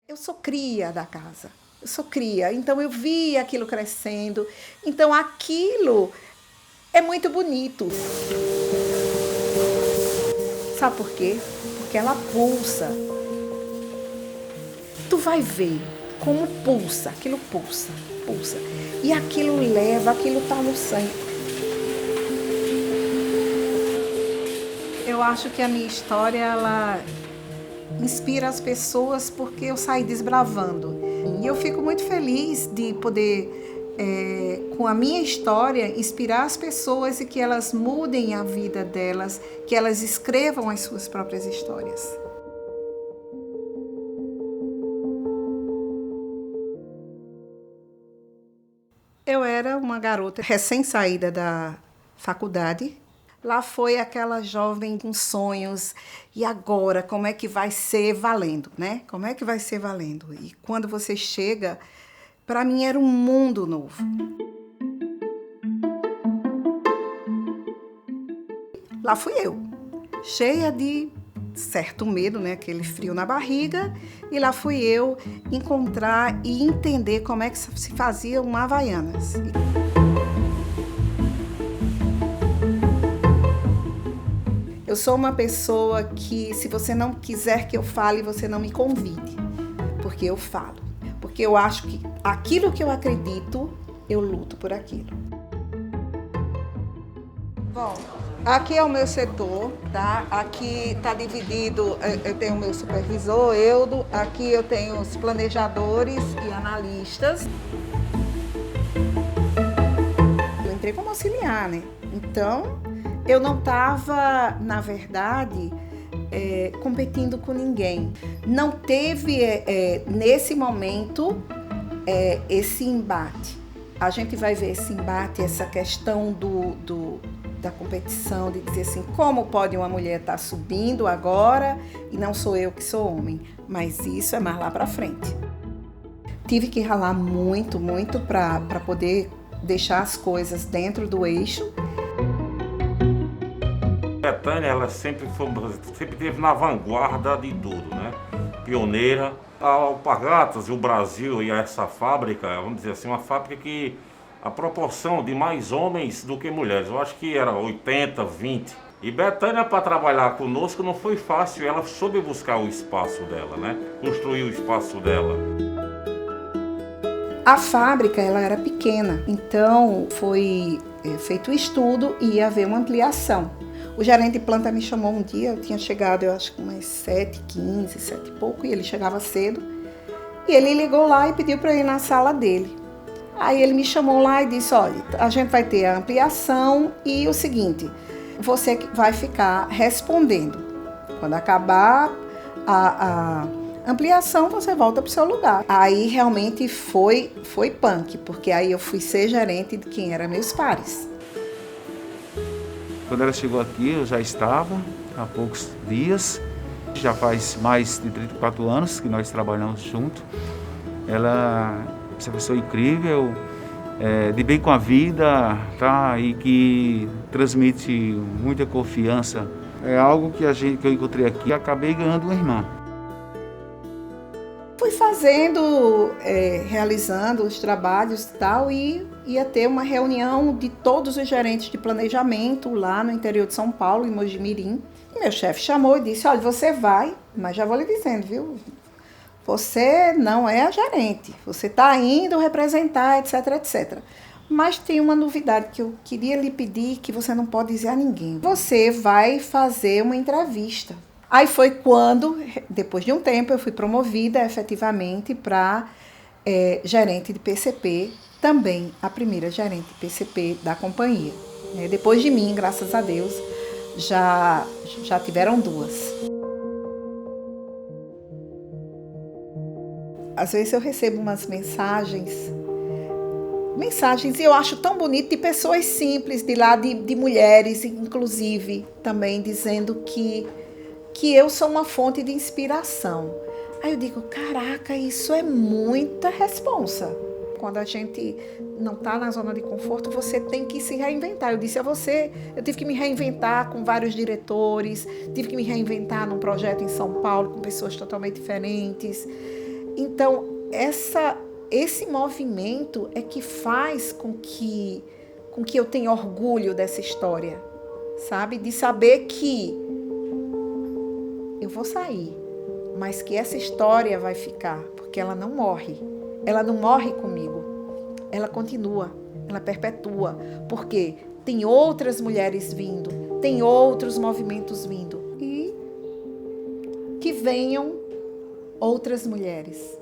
Eu sou cria da casa, eu sou cria, então eu vi aquilo crescendo, então aquilo é muito bonito. Sabe por quê? Porque ela pulsa. Tu vai ver como pulsa, aquilo pulsa, pulsa. E aquilo leva, aquilo tá no sangue. Eu acho que a minha história, ela inspira as pessoas porque eu saí desbravando. E eu fico muito feliz de poder, com a minha história, inspirar as pessoas e que elas mudem a vida delas, que elas escrevam as suas próprias histórias. Eu era uma garota recém-saída da faculdade. Lá foi aquela jovem com sonhos. E agora, como é que vai ser valendo, né? Como é que vai ser valendo? E quando você chega, para mim era um mundo novo. Lá fui eu, cheia de certo medo, né? Aquele frio na barriga. E lá fui eu encontrar e entender como é que se fazia uma Havaianas. Eu sou uma pessoa que, se você não quiser que eu fale, você não me convide, porque eu falo. Porque eu acho que aquilo que eu acredito, eu luto por aquilo. Bom, aqui é o meu setor, tá? Aqui está dividido, eu tenho o meu supervisor, Eudo, aqui eu tenho os planejadores e analistas. Eu entrei como auxiliar, né? Então, eu não estava, na verdade, competindo com ninguém. Não teve, nesse momento, esse embate. A gente vai ver esse embate, essa questão da competição, de dizer assim, como pode uma mulher estar subindo agora e não sou eu que sou homem? Mas isso é mais lá para frente. Tive que ralar muito, muito para poder deixar as coisas dentro do eixo. Bethânia, ela sempre esteve na vanguarda de tudo, né? Pioneira. A Alpargatas e o Brasil e essa fábrica, vamos dizer assim, uma fábrica que a proporção de mais homens do que mulheres, eu acho que era 80, 20. E Bethânia, para trabalhar conosco, não foi fácil, ela soube buscar o espaço dela, né? Construir o espaço dela. A fábrica, ela era pequena, então foi feito o estudo e ia haver uma ampliação. O gerente de planta me chamou um dia, eu tinha chegado, eu acho que umas 7h15, 7 e pouco, e ele chegava cedo. E ele ligou lá e pediu para eu ir na sala dele. Aí ele me chamou lá e disse, olha, a gente vai ter a ampliação e o seguinte, você vai ficar respondendo. Quando acabar a ampliação, você volta para o seu lugar. Aí realmente foi punk, porque aí eu fui ser gerente de quem eram meus pares. Quando ela chegou aqui, eu já estava há poucos dias, já faz mais de 34 anos que nós trabalhamos juntos. Ela é uma pessoa incrível, de bem com a vida, tá? E que transmite muita confiança. É algo que eu encontrei aqui e acabei ganhando uma irmã. Fui fazendo, realizando os trabalhos e tal, e ia ter uma reunião de todos os gerentes de planejamento lá no interior de São Paulo, em Mojimirim. E meu chefe chamou e disse, olha, você vai, mas já vou lhe dizendo, viu? Você não é a gerente, você está indo representar, etc, etc. Mas tem uma novidade que eu queria lhe pedir que você não pode dizer a ninguém. Você vai fazer uma entrevista. Aí foi quando, depois de um tempo, eu fui promovida efetivamente para gerente de PCP, também a primeira gerente de PCP da companhia. Depois de mim, graças a Deus, já tiveram duas. Às vezes eu recebo umas mensagens e eu acho tão bonito, de pessoas simples, de lá, de mulheres, inclusive, também dizendo que eu sou uma fonte de inspiração. Aí eu digo, caraca, isso é muita responsa. Quando a gente não está na zona de conforto, você tem que se reinventar. Eu disse a você, eu tive que me reinventar com vários diretores, tive que me reinventar num projeto em São Paulo com pessoas totalmente diferentes. Então, esse movimento é que faz com que eu tenha orgulho dessa história, sabe? De saber que eu vou sair, mas que essa história vai ficar, porque ela não morre. Ela não morre comigo. Ela continua, ela perpetua, porque tem outras mulheres vindo, tem outros movimentos vindo. E que venham outras mulheres.